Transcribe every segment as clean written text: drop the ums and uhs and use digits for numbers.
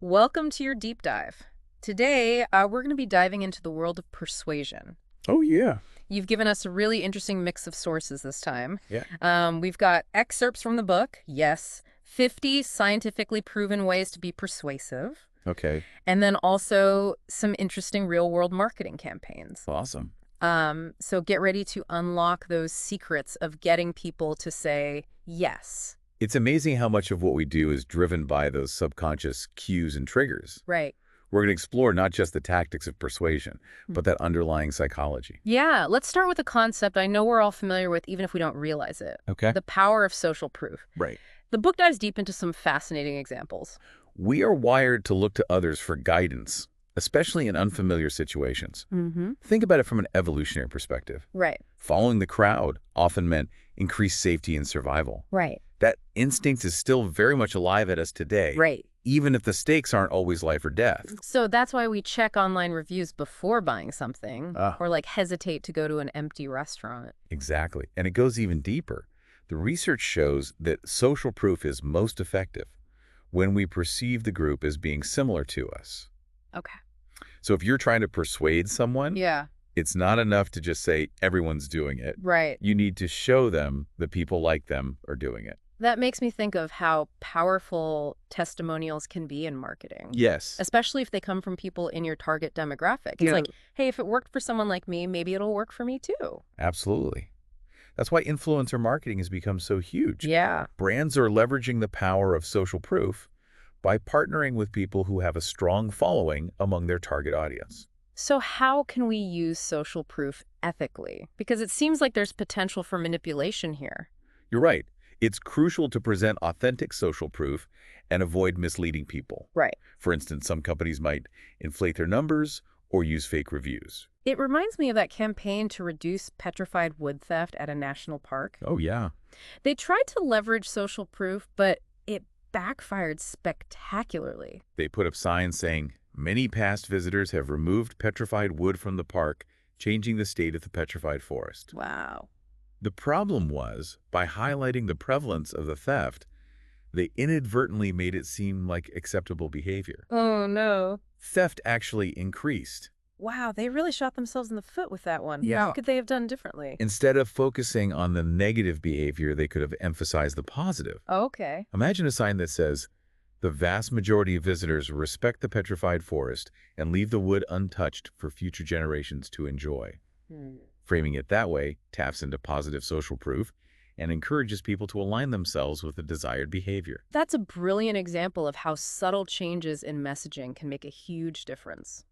Welcome to your deep dive. Today, we're going to be diving into the world of persuasion. Oh, yeah. You've given us a really interesting mix of sources this time. Yeah. We've got excerpts from the book, yes, 50 scientifically proven ways to be persuasive, Okay. and then also some interesting real-world marketing campaigns. Awesome. So get ready to unlock those secrets of getting people to say yes. It's amazing how much of what we do is driven by those subconscious cues and triggers. Right. We're going to explore not just the tactics of persuasion, but that underlying psychology. Yeah, let's start with a concept I know we're all familiar with, even if we don't realize it. Okay. The power of social proof. Right. The book dives deep into some fascinating examples. We are wired to look to others for guidance, especially in unfamiliar situations. Mm-hmm. Think about it from an evolutionary perspective. Right. Following the crowd often meant increased safety and survival. Right. That instinct is still very much alive at us today. Right. Even if the stakes aren't always life or death. So that's why we check online reviews before buying something, Ah. or hesitate to go to an empty restaurant. Exactly. And it goes even deeper. The research shows that social proof is most effective when we perceive the group as being similar to us. Okay. So if you're trying to persuade someone, Yeah. it's not enough to just say everyone's doing it. Right. You need to show them that people like them are doing it. That makes me think of how powerful testimonials can be in marketing. Yes. Especially if they come from people in your target demographic. It's like, hey, if it worked for someone like me, maybe it'll work for me too. Absolutely. That's why influencer marketing has become so huge. Yeah. Brands are leveraging the power of social proof by partnering with people who have a strong following among their target audience. So how can we use social proof ethically? Because it seems like there's potential for manipulation here. You're right. It's crucial to present authentic social proof and avoid misleading people. Right. For instance, some companies might inflate their numbers or use fake reviews. It reminds me of that campaign to reduce petrified wood theft at a national park. Oh, yeah. They tried to leverage social proof, but it backfired spectacularly. They put up signs saying, many past visitors have removed petrified wood from the park, changing the state of the petrified forest. Wow. The problem was, by highlighting the prevalence of the theft, they inadvertently made it seem like acceptable behavior. Oh, no. Theft actually increased. Wow, they really shot themselves in the foot with that one. Yeah. What could they have done differently? Instead of focusing on the negative behavior, they could have emphasized the positive. Okay. Imagine a sign that says, the vast majority of visitors respect the petrified forest and leave the wood untouched for future generations to enjoy. Framing it that way taps into positive social proof and encourages people to align themselves with the desired behavior. That's a brilliant example of how subtle changes in messaging can make a huge difference.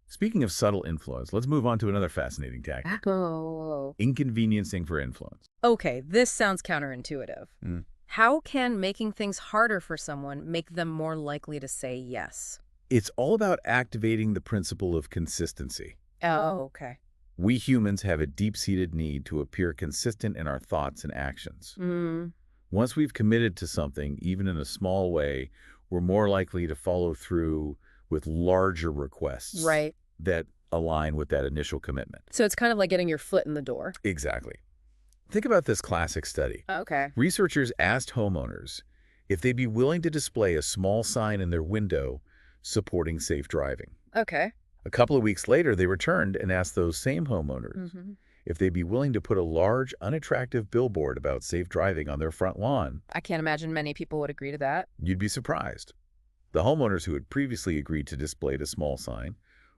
Speaking of subtle influence, let's move on to another fascinating tactic. Oh. Inconveniencing for influence. Okay, this sounds counterintuitive. Mm. How can making things harder for someone make them more likely to say yes? It's all about activating the principle of consistency. Oh, okay. We humans have a deep-seated need to appear consistent in our thoughts and actions. Once we've committed to something, even in a small way, we're more likely to follow through with larger requests Right. that align with that initial commitment. So it's kind of like getting your foot in the door. Exactly. Think about this classic study. Okay. Researchers asked homeowners if they'd be willing to display a small sign in their window supporting safe driving. Okay. A couple of weeks later, they returned and asked those same homeowners if they'd be willing to put a large, unattractive billboard about safe driving on their front lawn. I can't imagine many people would agree to that. You'd be surprised. The homeowners who had previously agreed to display the small sign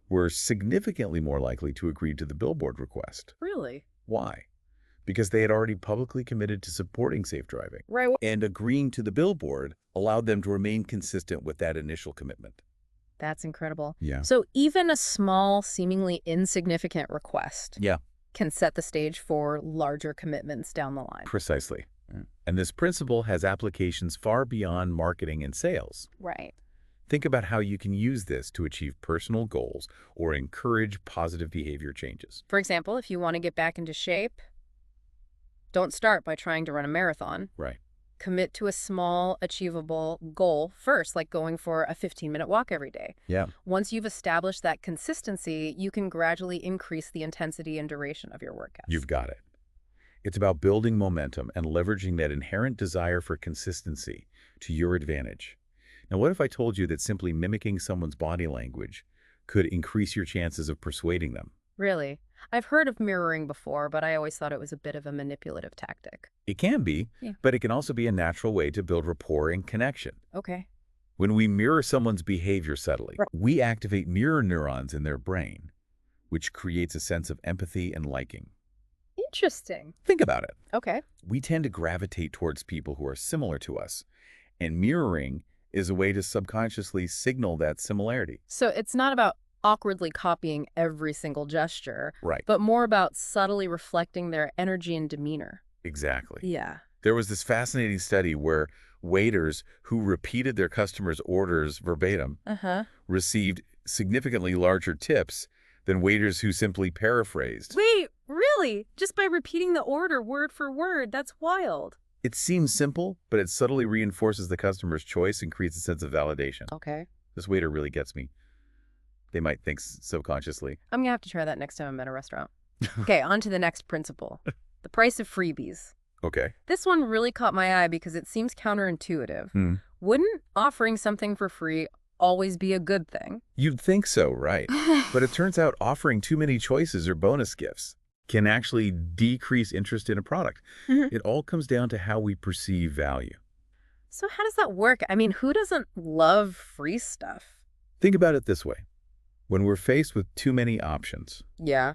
were significantly more likely to agree to the billboard request. Really? Why? Because they had already publicly committed to supporting safe driving. Right. And agreeing to the billboard allowed them to remain consistent with that initial commitment. That's incredible. Yeah. So even a small, seemingly insignificant request Yeah, can set the stage for larger commitments down the line. precisely. And this principle has applications far beyond marketing and sales. Right. Think about how you can use this to achieve personal goals or encourage positive behavior changes. For example, if you want to get back into shape, don't start by trying to run a marathon. Right. Commit to a small, achievable goal first, like going for a 15-minute walk every day. Yeah. Once you've established that consistency, you can gradually increase the intensity and duration of your workouts. You've got it. It's about building momentum and leveraging that inherent desire for consistency to your advantage. Now, what if I told you that simply mimicking someone's body language could increase your chances of persuading them? Really? I've heard of mirroring before, but I always thought it was a bit of a manipulative tactic. It can be, Yeah. but it can also be a natural way to build rapport and connection. Okay. When we mirror someone's behavior subtly, Right. we activate mirror neurons in their brain, which creates a sense of empathy and liking. Interesting. Think about it. Okay. We tend to gravitate towards people who are similar to us, and mirroring is a way to subconsciously signal that similarity. So it's not about awkwardly copying every single gesture, Right. but more about subtly reflecting their energy and demeanor. Exactly. Yeah. There was this fascinating study where waiters who repeated their customers' orders verbatim Uh-huh. received significantly larger tips than waiters who simply paraphrased. Wait, really? Just by repeating the order word for word? That's wild. It seems simple, but it subtly reinforces the customer's choice and creates a sense of validation. Okay. This waiter really gets me. They might think subconsciously. I'm gonna have to try that next time I'm at a restaurant. Okay, on to the next principle. The price of freebies. Okay. This one really caught my eye because it seems counterintuitive. Hmm. Wouldn't offering something for free always be a good thing? You'd think so, right? But it turns out offering too many choices or bonus gifts can actually decrease interest in a product. It all comes down to how we perceive value. So how does that work? I mean, who doesn't love free stuff? Think about it this way. When we're faced with too many options, Yeah.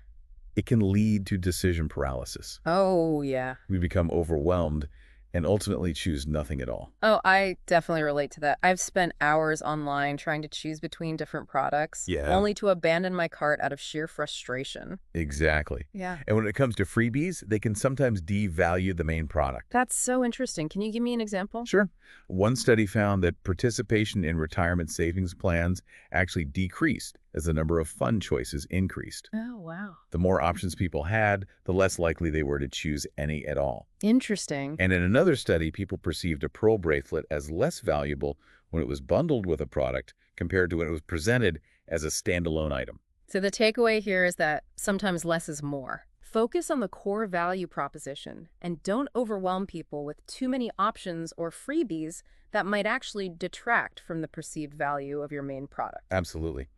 it can lead to decision paralysis. Oh, yeah. We become overwhelmed and ultimately choose nothing at all. Oh, I definitely relate to that. I've spent hours online trying to choose between different products, Yeah. only to abandon my cart out of sheer frustration. Exactly. Yeah. And when it comes to freebies, they can sometimes devalue the main product. That's so interesting. Can you give me an example? Sure. One study found that participation in retirement savings plans actually decreased as the number of fund choices increased. Oh, wow. The more options people had, the less likely they were to choose any at all. Interesting. And in another study, people perceived a pearl bracelet as less valuable when it was bundled with a product compared to when it was presented as a standalone item. So the takeaway here is that sometimes less is more. Focus on the core value proposition and don't overwhelm people with too many options or freebies that might actually detract from the perceived value of your main product. Absolutely.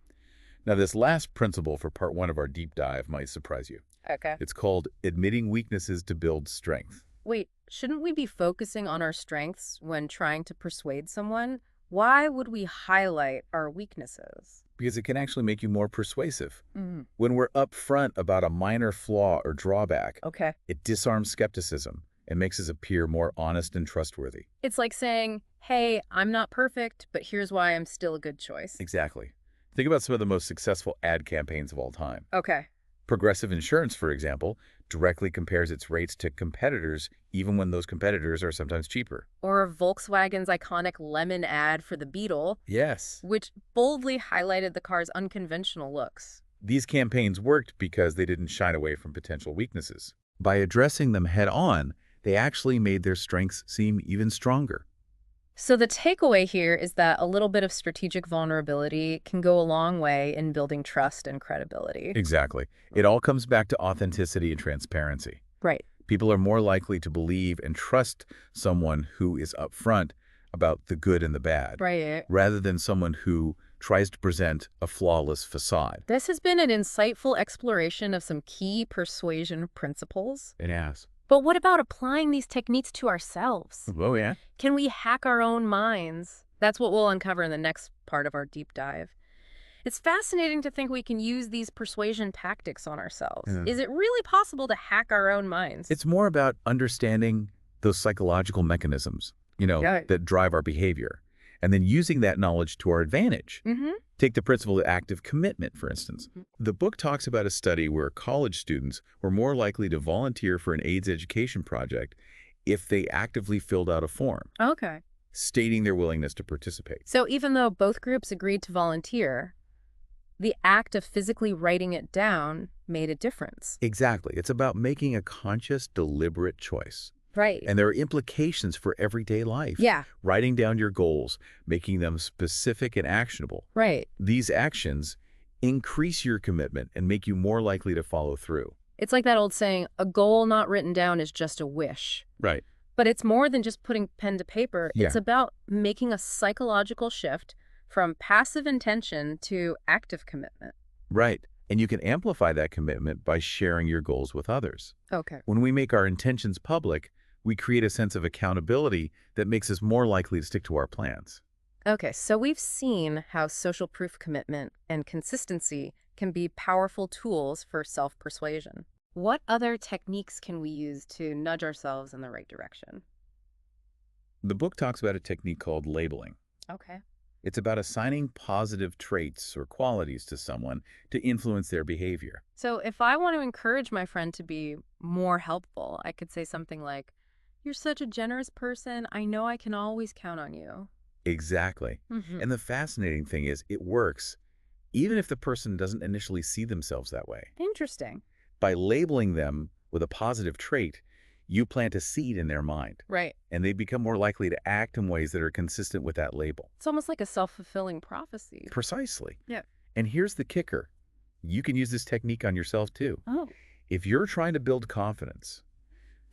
Now, this last principle for part one of our deep dive might surprise you. Okay. It's called admitting weaknesses to build strength. Wait, shouldn't we be focusing on our strengths when trying to persuade someone? Why would we highlight our weaknesses? Because it can actually make you more persuasive. Mm. When we're upfront about a minor flaw or drawback, Okay. it disarms skepticism and makes us appear more honest and trustworthy. It's like saying, hey, I'm not perfect, but here's why I'm still a good choice. Exactly. Think about some of the most successful ad campaigns of all time. Okay. Progressive Insurance, for example, directly compares its rates to competitors, even when those competitors are sometimes cheaper. Or Volkswagen's iconic lemon ad for the Beetle, Yes. which boldly highlighted the car's unconventional looks. These campaigns worked because they didn't shy away from potential weaknesses. By addressing them head on, they actually made their strengths seem even stronger. So the takeaway here is that a little bit of strategic vulnerability can go a long way in building trust and credibility. Exactly. It all comes back to authenticity and transparency. Right. People are more likely to believe and trust someone who is upfront about the good and the bad, Right. rather than someone who tries to present a flawless facade. This has been an insightful exploration of some key persuasion principles. It has. But what about applying these techniques to ourselves? Oh, yeah? Can we hack our own minds? That's what we'll uncover in the next part of our deep dive. It's fascinating to think we can use these persuasion tactics on ourselves. Yeah. Is it really possible to hack our own minds? It's more about understanding those psychological mechanisms, Yeah. that drive our behavior, and then using that knowledge to our advantage. Mm-hmm. Take the principle of active commitment, for instance. The book talks about a study where college students were more likely to volunteer for an AIDS education project if they actively filled out a form, Okay. stating their willingness to participate. So even though both groups agreed to volunteer, the act of physically writing it down made a difference. Exactly. It's about making a conscious, deliberate choice. Right. And there are implications for everyday life. Yeah. Writing down your goals, making them specific and actionable. Right. These actions increase your commitment and make you more likely to follow through. It's like that old saying, a goal not written down is just a wish. Right. But it's more than just putting pen to paper. It's Yeah, about making a psychological shift from passive intention to active commitment. right. And you can amplify that commitment by sharing your goals with others. Okay. When we make our intentions public, we create a sense of accountability that makes us more likely to stick to our plans. Okay, so we've seen how social proof commitment and consistency can be powerful tools for self-persuasion. What other techniques can we use to nudge ourselves in the right direction? The book talks about a technique called labeling. Okay. It's about assigning positive traits or qualities to someone to influence their behavior. So if I want to encourage my friend to be more helpful, I could say something like, "You're such a generous person. I know I can always count on you." Exactly. Hmm. And the fascinating thing is it works even if the person doesn't initially see themselves that way. Interesting. By labeling them with a positive trait, you plant a seed in their mind, Right. and they become more likely to act in ways that are consistent with that label. It's almost like a self-fulfilling prophecy. Precisely. Yeah. And here's the kicker. You can use this technique on yourself too. Oh, If you're trying to build confidence,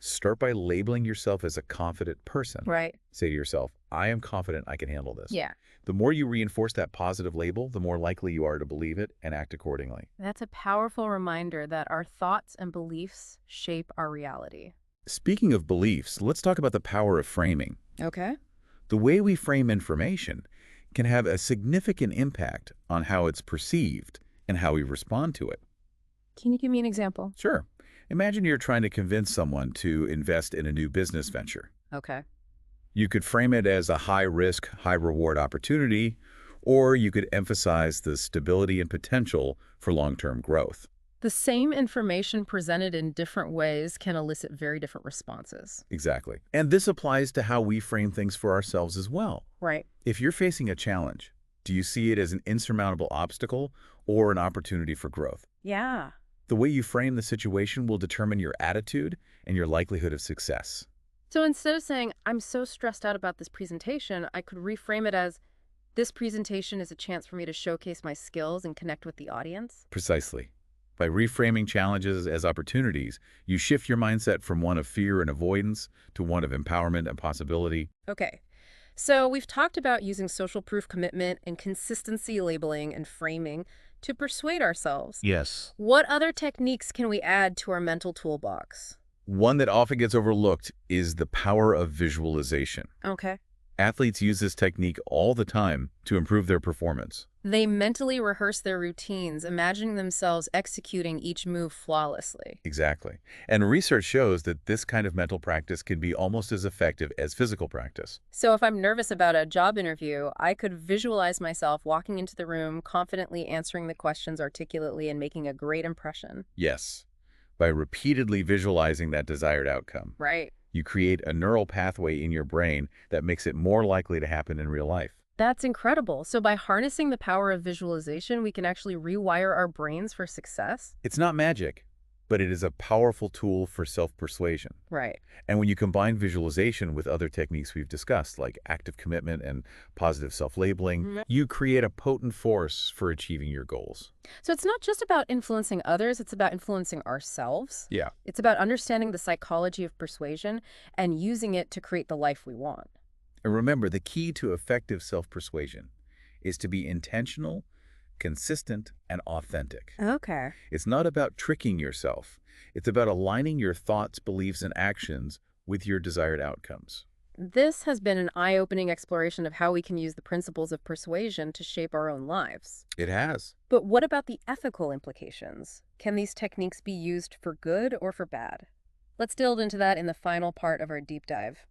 start by labeling yourself as a confident person. right. Say to yourself, I am confident I can handle this. Yeah. The more you reinforce that positive label, the more likely you are to believe it and act accordingly. That's a powerful reminder that our thoughts and beliefs shape our reality. Speaking of beliefs, let's talk about the power of framing. Okay. The way we frame information can have a significant impact on how it's perceived and how we respond to it. Can you give me an example? Sure. Imagine you're trying to convince someone to invest in a new business venture. Okay. You could frame it as a high-risk, high-reward opportunity, or you could emphasize the stability and potential for long-term growth. The same information presented in different ways can elicit very different responses. Exactly. And this applies to how we frame things for ourselves as well. Right. If you're facing a challenge, do you see it as an insurmountable obstacle or an opportunity for growth? Yeah. The way you frame the situation will determine your attitude and your likelihood of success. So instead of saying, "I'm so stressed out about this presentation," I could reframe it as, "This presentation is a chance for me to showcase my skills and connect with the audience." Precisely. By reframing challenges as opportunities, you shift your mindset from one of fear and avoidance to one of empowerment and possibility. Okay. So we've talked about using social proof commitment and consistency labeling and framing to persuade ourselves. Yes. What other techniques can we add to our mental toolbox? One that often gets overlooked is the power of visualization. Okay. Athletes use this technique all the time to improve their performance. They mentally rehearse their routines, imagining themselves executing each move flawlessly. Exactly. And research shows that this kind of mental practice can be almost as effective as physical practice. So if I'm nervous about a job interview, I could visualize myself walking into the room, confidently answering the questions articulately and making a great impression. Yes. By repeatedly visualizing that desired outcome, Right. you create a neural pathway in your brain that makes it more likely to happen in real life. That's incredible. So by harnessing the power of visualization, we can actually rewire our brains for success? It's not magic, but it is a powerful tool for self-persuasion. Right. And when you combine visualization with other techniques we've discussed, like active commitment and positive self-labeling, Mhm. you create a potent force for achieving your goals. So it's not just about influencing others, it's about influencing ourselves. Yeah. It's about understanding the psychology of persuasion and using it to create the life we want. And remember, the key to effective self-persuasion is to be intentional, consistent, and authentic. Okay. It's not about tricking yourself. It's about aligning your thoughts, beliefs, and actions with your desired outcomes. This has been an eye-opening exploration of how we can use the principles of persuasion to shape our own lives. It has. But what about the ethical implications? Can these techniques be used for good or for bad? Let's delve into that in the final part of our deep dive.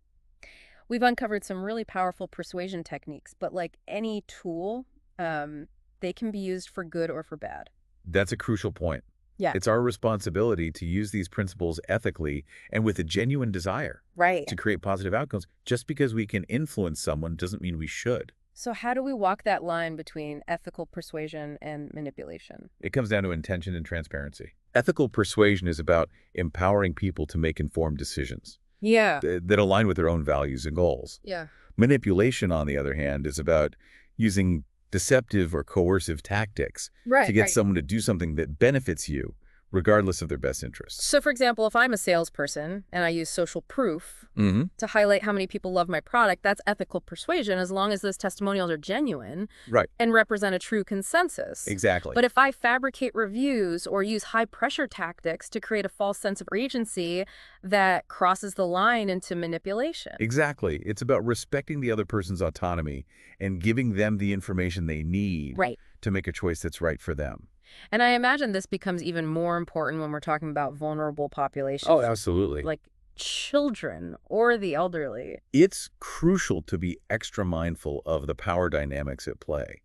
We've uncovered some really powerful persuasion techniques, but like any tool, they can be used for good or for bad. That's a crucial point. Yeah. It's our responsibility to use these principles ethically and with a genuine desire Right. to create positive outcomes. Just because we can influence someone doesn't mean we should. So how do we walk that line between ethical persuasion and manipulation? It comes down to intention and transparency. Ethical persuasion is about empowering people to make informed decisions Yeah. that align with their own values and goals. Yeah. Manipulation, on the other hand, is about using deceptive or coercive tactics Right. to get someone to do something that benefits you regardless of their best interests. So, for example, if I'm a salesperson and I use social proof Mm-hmm. to highlight how many people love my product, that's ethical persuasion as long as those testimonials are genuine Right. and represent a true consensus. Exactly. But if I fabricate reviews or use high-pressure tactics to create a false sense of agency, that crosses the line into manipulation. Exactly. It's about respecting the other person's autonomy and giving them the information they need Right. to make a choice that's right for them. And I imagine this becomes even more important when we're talking about vulnerable populations, Oh, absolutely. like children or the elderly. It's crucial to be extra mindful of the power dynamics at play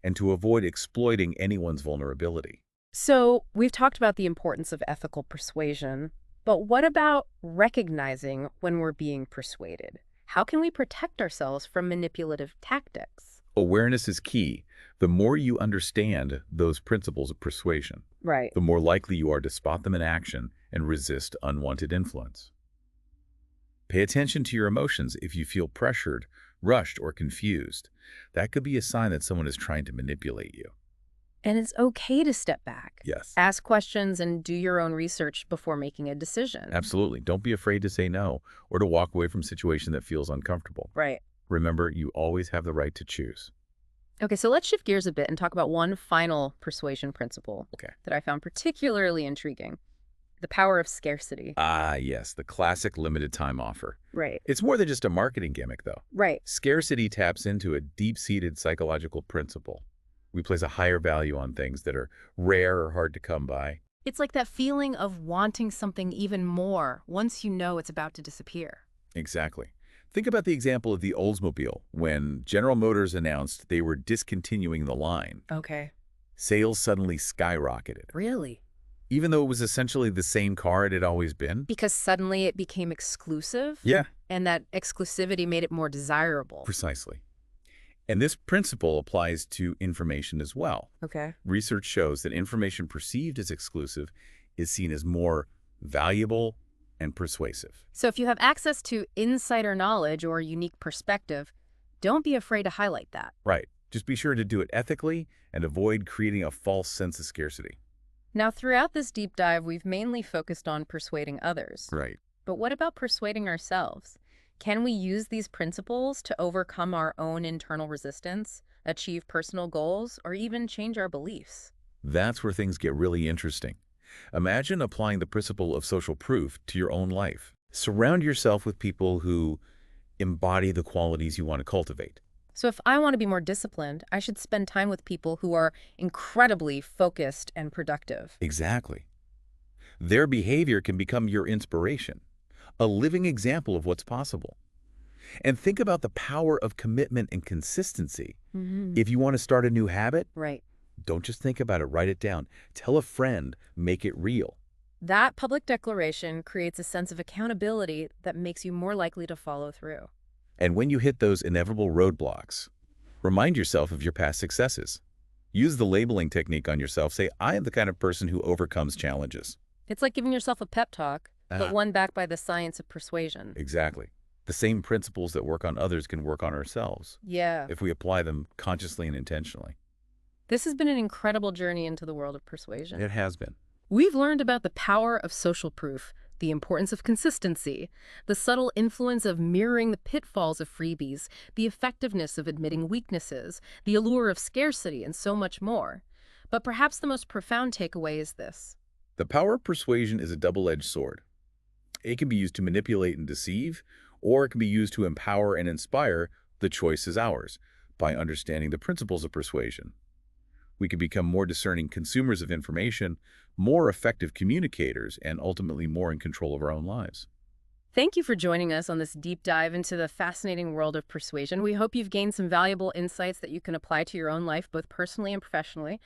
and to avoid exploiting anyone's vulnerability. So we've talked about the importance of ethical persuasion, but what about recognizing when we're being persuaded? How can we protect ourselves from manipulative tactics? Awareness is key. The more you understand those principles of persuasion, Right. the more likely you are to spot them in action and resist unwanted influence. Pay attention to your emotions if you feel pressured, rushed, or confused. That could be a sign that someone is trying to manipulate you. And it's okay to step back. Yes. Ask questions and do your own research before making a decision. Absolutely. Don't be afraid to say no or to walk away from a situation that feels uncomfortable. Right. Remember, you always have the right to choose. Okay, so let's shift gears a bit and talk about one final persuasion principle that I found particularly intriguing. The power of scarcity. Ah, yes, the classic limited time offer. Right. It's more than just a marketing gimmick, though. Right. Scarcity taps into a deep-seated psychological principle. We place a higher value on things that are rare or hard to come by. It's like that feeling of wanting something even more once you know it's about to disappear. Exactly. Think about the example of the Oldsmobile when General Motors announced they were discontinuing the line. Okay. Sales suddenly skyrocketed, Really? even though it was essentially the same car it had always been. Because suddenly it became exclusive? Yeah. And that exclusivity made it more desirable. Precisely. And this principle applies to information as well. Okay. Research shows that information perceived as exclusive is seen as more valuable and persuasive. So if you have access to insider knowledge or unique perspective, don't be afraid to highlight that. Right. Just be sure to do it ethically and avoid creating a false sense of scarcity. Now, throughout this deep dive, we've mainly focused on persuading others. Right. But what about persuading ourselves? Can we use these principles to overcome our own internal resistance, achieve personal goals, or even change our beliefs? That's where things get really interesting. Imagine applying the principle of social proof to your own life. Surround yourself with people who embody the qualities you want to cultivate. So if I want to be more disciplined, I should spend time with people who are incredibly focused and productive. Exactly. Their behavior can become your inspiration, a living example of what's possible. And think about the power of commitment and consistency. If you want to start a new habit, Right. don't just think about it, write it down. Tell a friend, make it real. That public declaration creates a sense of accountability that makes you more likely to follow through. And when you hit those inevitable roadblocks, remind yourself of your past successes. Use the labeling technique on yourself. Say, I am the kind of person who overcomes challenges. It's like giving yourself a pep talk, but Ah. one backed by the science of persuasion. Exactly. The same principles that work on others can work on ourselves Yeah. if we apply them consciously and intentionally. This has been an incredible journey into the world of persuasion. It has been. We've learned about the power of social proof, the importance of consistency, the subtle influence of mirroring the pitfalls of freebies, the effectiveness of admitting weaknesses, the allure of scarcity, and so much more. But perhaps the most profound takeaway is this. The power of persuasion is a double-edged sword. It can be used to manipulate and deceive, or it can be used to empower and inspire. The choice is ours by understanding the principles of persuasion. We can become more discerning consumers of information, more effective communicators, and ultimately more in control of our own lives. Thank you for joining us on this deep dive into the fascinating world of persuasion. We hope you've gained some valuable insights that you can apply to your own life, both personally and professionally.